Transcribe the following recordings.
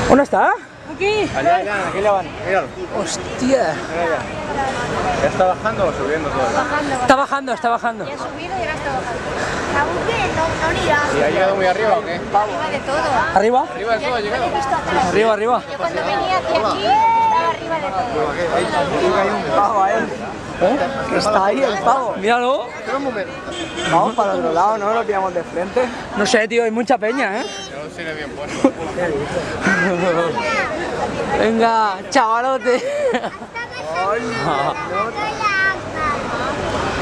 ¿Dónde está? Aquí. Allá, aquí le van. Míralo. Hostia. Mira. ¿Ya está bajando o subiendo todo? Está bajando, está bajando. Ya ha subido y ahora está bajando. No irá. ¿Y ha llegado muy arriba o qué? Arriba de todo. ¿Arriba? ¿Arriba del todo ha llegado? Arriba, arriba. Yo cuando venía hacia aquí, estaba arriba de todo. Hay un pavo ahí. Que está ahí el pavo. Míralo. Vamos para el otro lado, ¿no? Lo pillamos de frente. No sé, tío, hay mucha peña, ¿eh? Yo no sé bien puesto. Venga, chavalote.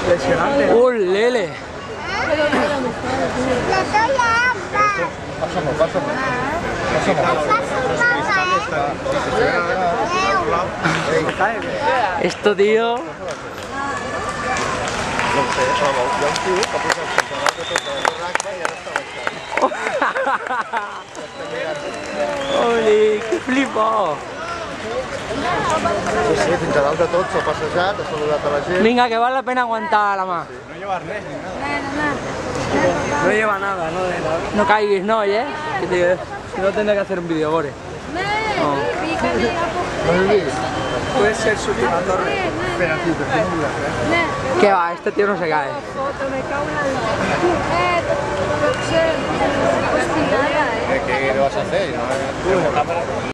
Impresionante. Lele. Pásame. Esto, tío. Oli, que flipado. Sí, fins a dalt de tot s'ha passejat, ha saludat a la gent. Venga, que vale la pena aguantar la más. No lleva arnés ni nada. No lleva nada, ¿no? De nada. No caigas, no, ¿eh? Que te, si no tendré que hacer un vídeo, gore. Puede ser su última torre. Espera, tio, que tinc una ¿Qué va? Este tío no se cae. ¿Qué le vas a hacer? ¿No?